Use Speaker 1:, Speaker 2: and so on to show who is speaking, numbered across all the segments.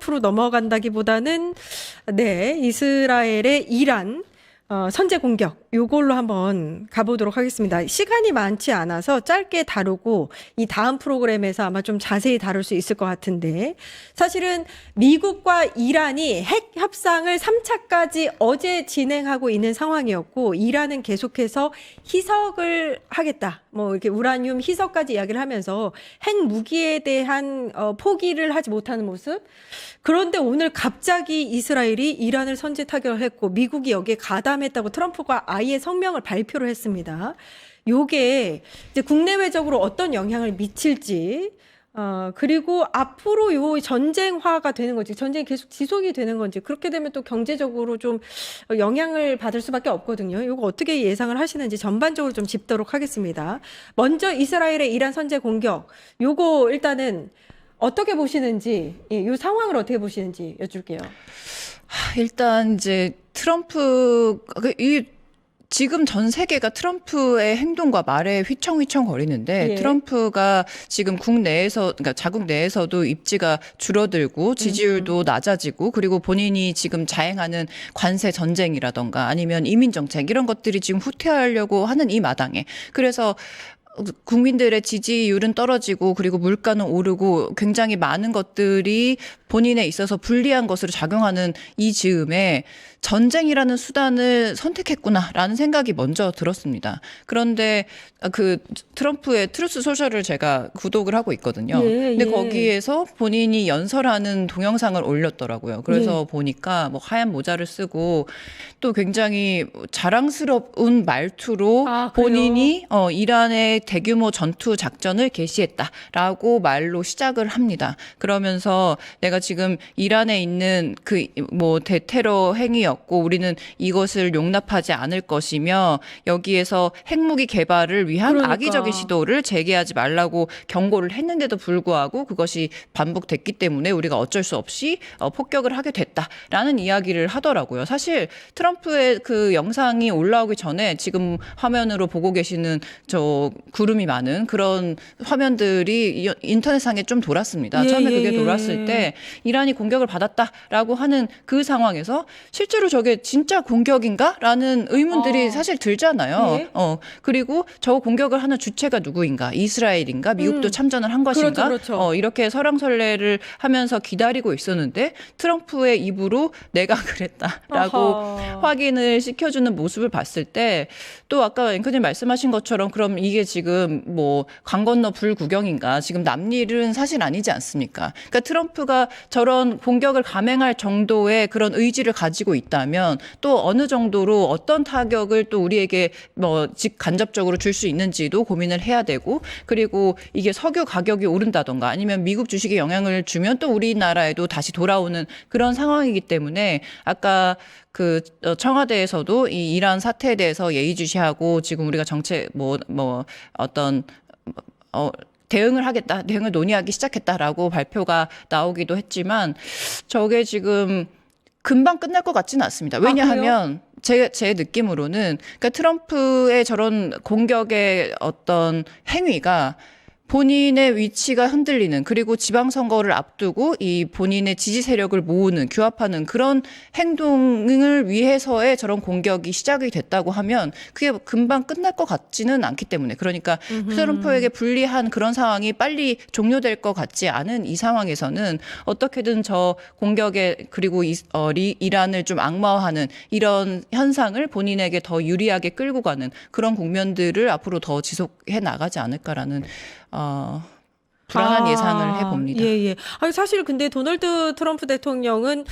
Speaker 1: 트럼프로 넘어간다기보다는 네, 이스라엘의 이란 선제 공격 요걸로 한번 가보도록 하겠습니다. 시간이 많지 않아서 짧게 다루고 이 다음 프로그램에서 아마 좀 자세히 다룰 수 있을 것 같은데 사실은 미국과 이란이 핵 협상을 3차까지 어제 진행하고 있는 상황이었고 이란은 계속해서 희석을 하겠다. 뭐 이렇게 우라늄 희석까지 이야기를 하면서 핵 무기에 대한 포기를 하지 못하는 모습. 그런데 오늘 갑자기 이스라엘이 이란을 선제 타결했고 미국이 여기에 가담했다고 트럼프가 아예 성명을 발표를 했습니다. 요게 이제 국내외적으로 어떤 영향을 미칠지, 그리고 앞으로 요 전쟁화가 되는 건지, 전쟁이 계속 지속이 되는 건지, 그렇게 되면 또 경제적으로 좀 영향을 받을 수밖에 없거든요. 요거 어떻게 예상을 하시는지 전반적으로 좀 짚도록 하겠습니다. 먼저 이스라엘의 이란 선제 공격, 요거 일단은 어떻게 보시는지, 이 상황을 어떻게 보시는지 여쭐게요.
Speaker 2: 일단 이제 지금 전 세계가 트럼프의 행동과 말에 휘청휘청 거리는데
Speaker 1: 예.
Speaker 2: 트럼프가 지금 국내에서, 그러니까 자국 내에서도 입지가 줄어들고 지지율도 낮아지고 그리고 본인이 지금 자행하는 관세 전쟁이라던가 아니면 이민 정책 이런 것들이 지금 후퇴하려고 하는 이 마당에 그래서 국민들의 지지율은 떨어지고 그리고 물가는 오르고 굉장히 많은 것들이 본인에 있어서 불리한 것으로 작용하는 이 즈음에 전쟁이라는 수단을 선택했구나라는 생각이 먼저 들었습니다. 그런데 그 트럼프의 트루스 소셜을 제가 구독을 하고 있거든요.
Speaker 1: 예,
Speaker 2: 근데
Speaker 1: 예.
Speaker 2: 거기에서 본인이 연설하는 동영상을 올렸더라고요. 그래서 보니까 뭐 하얀 모자를 쓰고 또 굉장히 자랑스러운 말투로
Speaker 1: 아, 그래요?
Speaker 2: 본인이 이란의 대규모 전투 작전을 개시했다라고 말로 시작을 합니다. 그러면서 내가 지금 이란에 있는 그 뭐 대테러 행위였고 우리는 이것을 용납하지 않을 것이며 여기에서 핵무기 개발을 위한
Speaker 1: 그러니까.
Speaker 2: 악의적인 시도를 재개하지 말라고 경고를 했는데도 불구하고 그것이 반복됐기 때문에 우리가 어쩔 수 없이 폭격을 하게 됐다라는 이야기를 하더라고요. 사실 트럼프의 그 영상이 올라오기 전에 지금 화면으로 보고 계시는 저 구름이 많은 그런 화면들이 인터넷상에 좀 돌았습니다.
Speaker 1: 예,
Speaker 2: 처음에
Speaker 1: 예,
Speaker 2: 그게
Speaker 1: 예.
Speaker 2: 돌았을 때 이란이 공격을 받았다라고 하는 그 상황에서 실제로 저게 진짜 공격인가라는 의문들이 사실 들잖아요.
Speaker 1: 예.
Speaker 2: 그리고 저 공격을 하는 주체가 누구인가? 이스라엘인가? 미국도 참전을 한 것인가?
Speaker 1: 그렇죠, 그렇죠.
Speaker 2: 이렇게 설왕설래를 하면서 기다리고 있었는데 트럼프의 입으로 내가 그랬다라고
Speaker 1: 아하.
Speaker 2: 확인을 시켜주는 모습을 봤을 때 또 아까 앵커님 말씀하신 것처럼 그럼 이게 지금 뭐 강 건너 불구경인가? 지금 남일은 사실 아니지 않습니까? 그러니까 트럼프가 저런 공격을 감행할 정도의 그런 의지를 가지고 있다면 또 어느 정도로 어떤 타격을 또 우리에게 뭐 직간접적으로 줄 수 있는지도 고민을 해야 되고 그리고 이게 석유 가격이 오른다던가 아니면 미국 주식에 영향을 주면 또 우리나라에도 다시 돌아오는 그런 상황이기 때문에 아까 그 청와대에서도 이 이란 사태에 대해서 예의주시하고 지금 우리가 정책 어떤 대응을 하겠다, 대응을 논의하기 시작했다라고 발표가 나오기도 했지만 저게 지금 금방 끝날 것 같지는 않습니다. 왜냐하면 제 느낌으로는 그러니까 트럼프의 저런 공격의 어떤 행위가 본인의 위치가 흔들리는 그리고 지방선거를 앞두고 이 본인의 지지 세력을 모으는 규합하는 그런 행동을 위해서의 저런 공격이 시작이 됐다고 하면 그게 금방 끝날 것 같지는 않기 때문에 그러니까 트럼프에게 불리한 그런 상황이 빨리 종료될 것 같지 않은 이 상황에서는 어떻게든 저 공격에 그리고 이란을 좀 악마화하는 이런 현상을 본인에게 더 유리하게 끌고 가는 그런 국면들을 앞으로 더 지속해 나가지 않을까라는 불안한 예상을 해봅니다.
Speaker 1: 예. 아니, 사실 근데 도널드 트럼프 대통령은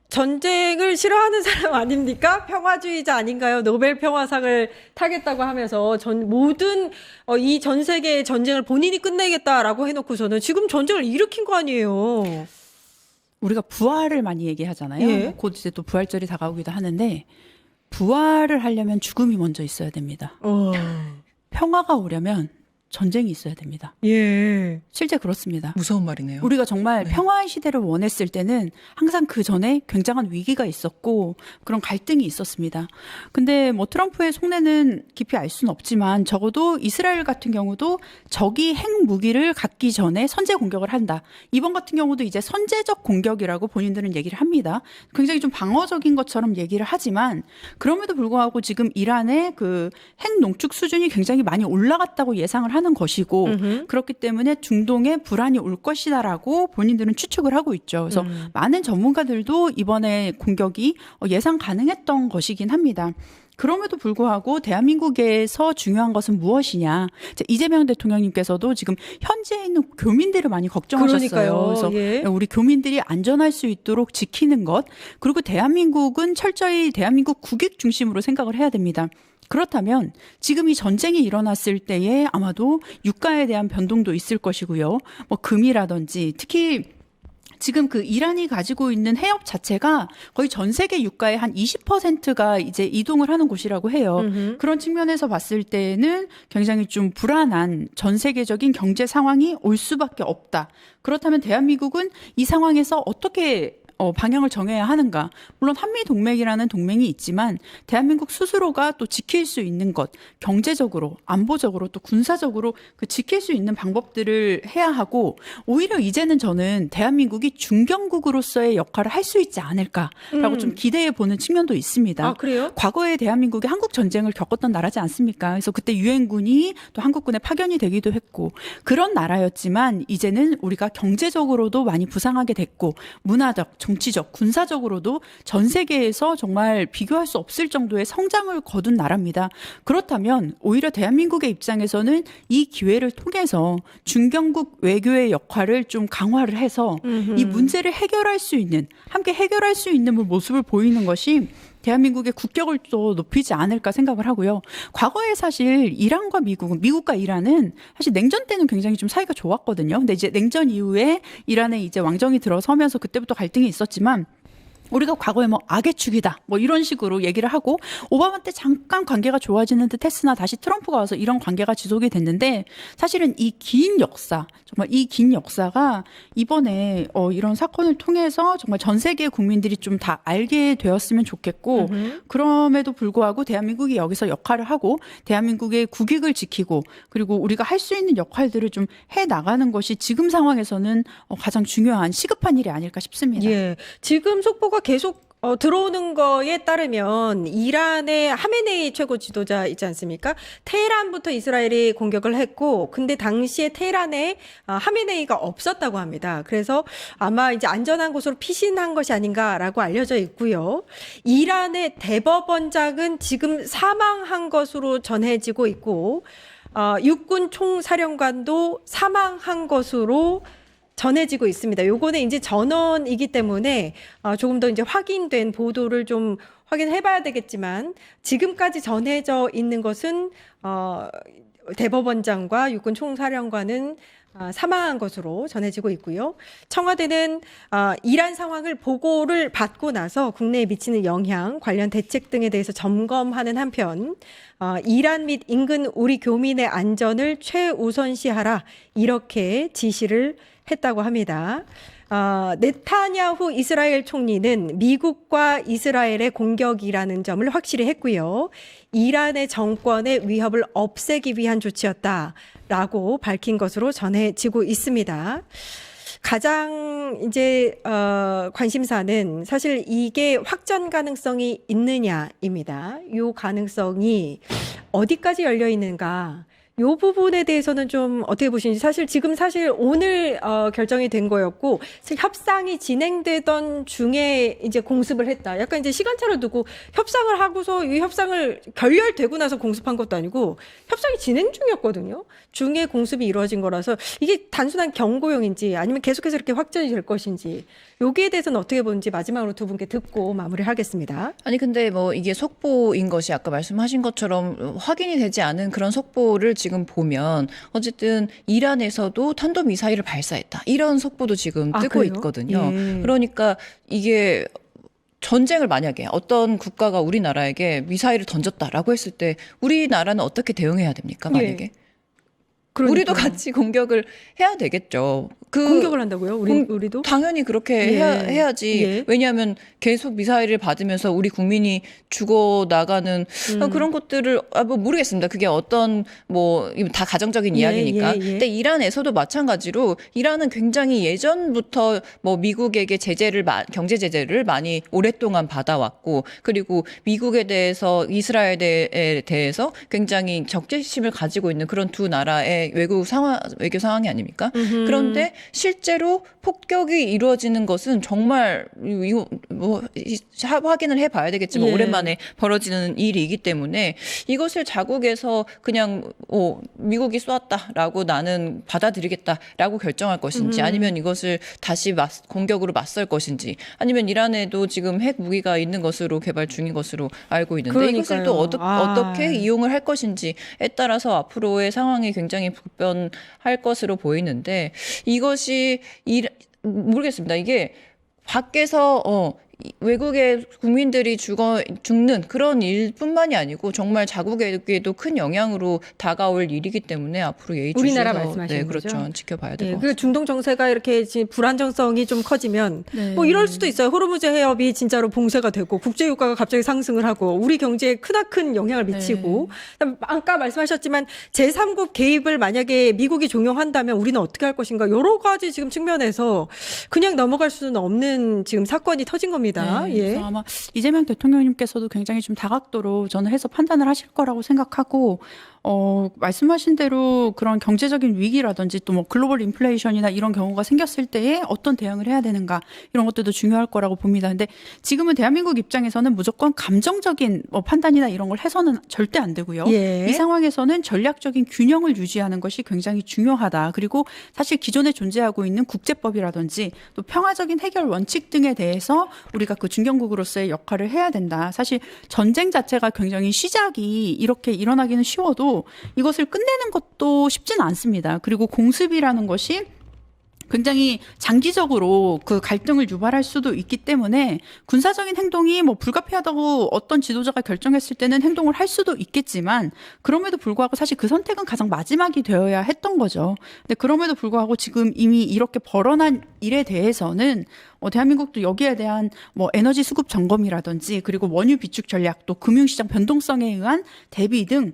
Speaker 1: 전쟁을 싫어하는 사람 아닙니까? 평화주의자 아닌가요? 노벨 평화상을 타겠다고 하면서 모든 이 전 세계의 전쟁을 본인이 끝내겠다라고 해놓고서는 지금 전쟁을 일으킨 거 아니에요.
Speaker 3: 우리가 부활을 많이 얘기하잖아요.
Speaker 1: 예.
Speaker 3: 곧 이제 또 부활절이 다가오기도 하는데 부활을 하려면 죽음이 먼저 있어야 됩니다. 평화가 오려면 전쟁이 있어야 됩니다.
Speaker 1: 예.
Speaker 3: 실제 그렇습니다.
Speaker 2: 무서운 말이네요.
Speaker 3: 우리가 정말
Speaker 2: 네.
Speaker 3: 평화의 시대를 원했을 때는 항상 그 전에 굉장한 위기가 있었고 그런 갈등이 있었습니다. 근데 뭐 트럼프의 속내는 깊이 알 수는 없지만 적어도 이스라엘 같은 경우도 적이 핵 무기를 갖기 전에 선제 공격을 한다. 이번 같은 경우도 이제 선제적 공격이라고 본인들은 얘기를 합니다. 굉장히 좀 방어적인 것처럼 얘기를 하지만 그럼에도 불구하고 지금 이란의 그 핵 농축 수준이 굉장히 많이 올라갔다고 예상을 하는 것이고 그렇기 때문에 중동에 불안이 올 것이다라고 본인들은 추측을 하고 있죠. 그래서 많은 전문가들도 이번에 공격이 예상 가능했던 것이긴 합니다. 그럼에도 불구하고 대한민국에서 중요한 것은 무엇이냐. 이재명 대통령님께서도 지금 현지에 있는 교민들을 많이 걱정하셨어요.
Speaker 1: 그러니까요.
Speaker 3: 그래서
Speaker 1: 예.
Speaker 3: 우리 교민들이 안전할 수 있도록 지키는 것. 그리고 대한민국은 철저히 대한민국 국익 중심으로 생각을 해야 됩니다. 그렇다면 지금 이 전쟁이 일어났을 때에 아마도 유가에 대한 변동도 있을 것이고요. 뭐 금이라든지 특히 지금 그 이란이 가지고 있는 해협 자체가 거의 전 세계 유가의 한 20%가 이제 이동을 하는 곳이라고 해요. 그런 측면에서 봤을 때는 굉장히 좀 불안한 전 세계적인 경제 상황이 올 수밖에 없다. 그렇다면 대한민국은 이 상황에서 어떻게 방향을 정해야 하는가. 물론 한미동맹이라는 동맹이 있지만 대한민국 스스로가 또 지킬 수 있는 것, 경제적으로, 안보적으로 또 군사적으로 그 지킬 수 있는 방법들을 해야 하고 오히려 이제는 저는 대한민국이 중견국으로서의 역할을 할 수 있지 않을까라고 좀 기대해 보는 측면도 있습니다.
Speaker 1: 아, 그래요?
Speaker 3: 과거에 대한민국이 한국 전쟁을 겪었던 나라지 않습니까? 그래서 그때 유엔군이 또 한국군에 파견이 되기도 했고 그런 나라였지만 이제는 우리가 경제적으로도 많이 부상하게 됐고 문화적, 정치적, 군사적으로도 전 세계에서 정말 비교할 수 없을 정도의 성장을 거둔 나라입니다. 그렇다면 오히려 대한민국의 입장에서는 이 기회를 통해서 중견국 외교의 역할을 좀 강화를 해서 이 문제를 해결할 수 있는, 함께 해결할 수 있는 모습을 보이는 것이 대한민국의 국격을 또 높이지 않을까 생각을 하고요. 과거에 사실 이란과 미국과 이란은 사실 냉전 때는 굉장히 좀 사이가 좋았거든요. 근데 이제 냉전 이후에 이란에 이제 왕정이 들어서면서 그때부터 갈등이 있었지만 우리가 과거에 뭐 악의 축이다 뭐 이런 식으로 얘기를 하고 오바마 때 잠깐 관계가 좋아지는 듯 했으나 다시 트럼프가 와서 이런 관계가 지속이 됐는데 사실은 이 긴 역사 정말 이 긴 역사가 이번에 이런 사건을 통해서 정말 전 세계 국민들이 좀 다 알게 되었으면 좋겠고 그럼에도 불구하고 대한민국이 여기서 역할을 하고 대한민국의 국익을 지키고 그리고 우리가 할 수 있는 역할들을 좀 해 나가는 것이 지금 상황에서는 가장 중요한 시급한 일이 아닐까 싶습니다.
Speaker 1: 예. 지금 속보가 계속 들어오는 거에 따르면 이란의 하메네이 최고 지도자 있지 않습니까? 테헤란부터 이스라엘이 공격을 했고, 근데 당시에 테헤란에 하메네이가 없었다고 합니다. 그래서 아마 이제 안전한 곳으로 피신한 것이 아닌가라고 알려져 있고요. 이란의 대법원장은 지금 사망한 것으로 전해지고 있고, 육군 총사령관도 사망한 것으로 전해지고 있습니다. 요거는 이제 전원이기 때문에 조금 더 이제 확인된 보도를 좀 확인해봐야 되겠지만 지금까지 전해져 있는 것은 대법원장과 육군 총사령관은 사망한 것으로 전해지고 있고요. 청와대는 이란 상황을 보고를 받고 나서 국내에 미치는 영향, 관련 대책 등에 대해서 점검하는 한편 이란 및 인근 우리 교민의 안전을 최우선시하라 이렇게 지시를 했다고 합니다. 네타냐후 이스라엘 총리는 미국과 이스라엘의 공격이라는 점을 확실히 했고요. 이란의 정권의 위협을 없애기 위한 조치였다라고 밝힌 것으로 전해지고 있습니다. 가장 이제 관심사는 사실 이게 확전 가능성이 있느냐입니다. 이 가능성이 어디까지 열려 있는가? 요 부분에 대해서는 좀 어떻게 보시는지 사실 오늘 결정이 된 거였고 협상이 진행되던 중에 이제 공습을 했다. 약간 이제 시간차를 두고 협상을 하고서 이 협상을 결렬되고 나서 공습한 것도 아니고 협상이 진행 중이었거든요. 중에 공습이 이루어진 거라서 이게 단순한 경고용인지 아니면 계속해서 이렇게 확전이 될 것인지 여기에 대해서는 어떻게 보는지 마지막으로 두 분께 듣고 마무리하겠습니다.
Speaker 2: 아니 근데 뭐 이게 속보인 것이 아까 말씀하신 것처럼 확인이 되지 않은 그런 속보를 지금 보면 어쨌든 이란에서도 탄도미사일을 발사했다. 이런 속보도 지금 뜨고
Speaker 1: 그래요?
Speaker 2: 있거든요.
Speaker 1: 예.
Speaker 2: 그러니까 이게 전쟁을 만약에 어떤 국가가 우리나라에게 미사일을 던졌다라고 했을 때 우리나라는 어떻게 대응해야 됩니까? 만약에?
Speaker 1: 예.
Speaker 2: 우리도 같이 공격을 해야 되겠죠.
Speaker 1: 공격을 한다고요? 우리도?
Speaker 2: 당연히 그렇게
Speaker 1: 예.
Speaker 2: 해야지.
Speaker 1: 예.
Speaker 2: 왜냐하면 계속 미사일을 받으면서 우리 국민이 죽어 나가는 그런 것들을 뭐 모르겠습니다. 그게 어떤 뭐 다 가정적인 이야기니까. 근데 이란에서도 마찬가지로 이란은 굉장히 예전부터 뭐 미국에게 경제 제재를 많이 오랫동안 받아왔고, 그리고 미국에 대해서 이스라엘에 대해서 굉장히 적대심을 가지고 있는 그런 두 나라의 외교 상황이 아닙니까? 그런데 실제로 폭격이 이루어지는 것은 정말 이거 뭐 확인을 해봐야 되겠지만 오랜만에 벌어지는 일이기 때문에 이것을 자국에서 그냥 미국이 쏘았다라고 나는 받아들이겠다라고 결정할 것인지, 아니면 이것을 다시 공격으로 맞설 것인지, 아니면 이란에도 지금 핵 무기가 있는 것으로 개발 중인 것으로 알고 있는데
Speaker 1: 그러니까요.
Speaker 2: 이것을 또 어떻게 이용을 할 것인지에 따라서 앞으로의 상황이 굉장히 불변할 것으로 보이는데, 이것이 모르겠습니다. 이게 밖에서 외국의 국민들이 죽는 그런 일뿐만이 아니고 정말 자국에게도 큰 영향으로 다가올 일이기 때문에 앞으로 예의주시해서
Speaker 1: 우리나라 말씀하시는
Speaker 2: 그렇죠.
Speaker 1: 거죠?
Speaker 2: 지켜봐야 될 것
Speaker 1: 그
Speaker 2: 같습니다.
Speaker 1: 중동 정세가 이렇게 지금 불안정성이 좀 커지면
Speaker 3: 네.
Speaker 1: 뭐 이럴 수도 있어요. 호르무즈 해협이 진짜로 봉쇄가 되고 국제 유가가 갑자기 상승을 하고 우리 경제에 크나큰 영향을 미치고, 그다음에 아까 말씀하셨지만 제3국 개입을 만약에 미국이 종용한다면 우리는 어떻게 할 것인가, 여러 가지 지금 측면에서 그냥 넘어갈 수는 없는 지금 사건이 터진 겁니다.
Speaker 3: 네, 그래서 아마 이재명 대통령님께서도 굉장히 좀 다각도로 저는 해서 판단을 하실 거라고 생각하고, 말씀하신 대로 그런 경제적인 위기라든지 또 뭐 글로벌 인플레이션이나 이런 경우가 생겼을 때에 어떤 대응을 해야 되는가, 이런 것들도 중요할 거라고 봅니다. 근데 지금은 대한민국 입장에서는 무조건 감정적인 판단이나 이런 걸 해서는 절대 안 되고요. 이 상황에서는 전략적인 균형을 유지하는 것이 굉장히 중요하다. 그리고 사실 기존에 존재하고 있는 국제법이라든지 또 평화적인 해결 원칙 등에 대해서 우리가 그 중견국으로서의 역할을 해야 된다. 사실 전쟁 자체가 굉장히 시작이 이렇게 일어나기는 쉬워도 이것을 끝내는 것도 쉽지는 않습니다. 그리고 공습이라는 것이 굉장히 장기적으로 그 갈등을 유발할 수도 있기 때문에 군사적인 행동이 뭐 불가피하다고 어떤 지도자가 결정했을 때는 행동을 할 수도 있겠지만, 그럼에도 불구하고 사실 그 선택은 가장 마지막이 되어야 했던 거죠. 근데 그럼에도 불구하고 지금 이미 이렇게 벌어난 일에 대해서는 대한민국도 여기에 대한 뭐 에너지 수급 점검이라든지, 그리고 원유 비축 전략, 또 금융시장 변동성에 의한 대비 등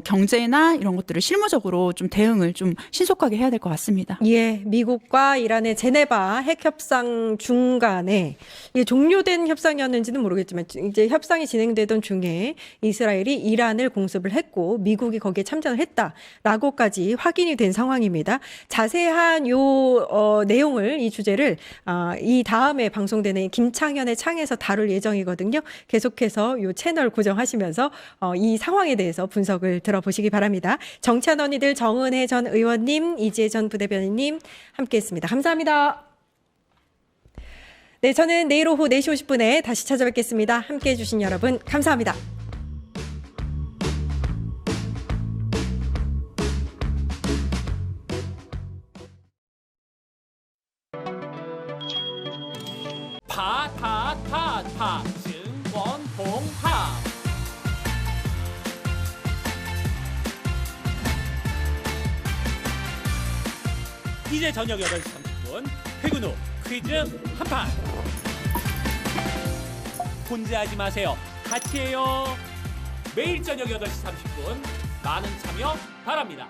Speaker 3: 경제나 이런 것들을 실무적으로 좀 대응을 좀 신속하게 해야 될 것 같습니다.
Speaker 1: 예, 미국과 이란의 제네바 핵 협상 중간에 이게 종료된 협상이었는지는 모르겠지만 이제 협상이 진행되던 중에 이스라엘이 이란을 공습을 했고 미국이 거기에 참전을 했다라고까지 확인이 된 상황입니다. 자세한 내용을, 이 주제를 이 다음에 방송되는 김창현의 창에서 다룰 예정이거든요. 계속해서 이 채널 고정하시면서 이 상황에 대해서 분석을 들어보시기 바랍니다. 정치한 언니들 정은혜 전 의원님, 이지혜 전 부대변인님 함께했습니다. 감사합니다. 네, 저는 내일 오후 4시 50분에 다시 찾아뵙겠습니다. 함께해 주신 여러분 감사합니다.
Speaker 4: 파타타타 증권통합 이제 저녁 8시 30분 퇴근 후 퀴즈 한판. 혼자 하지 마세요. 같이 해요. 매일 저녁 8시 30분 많은 참여 바랍니다.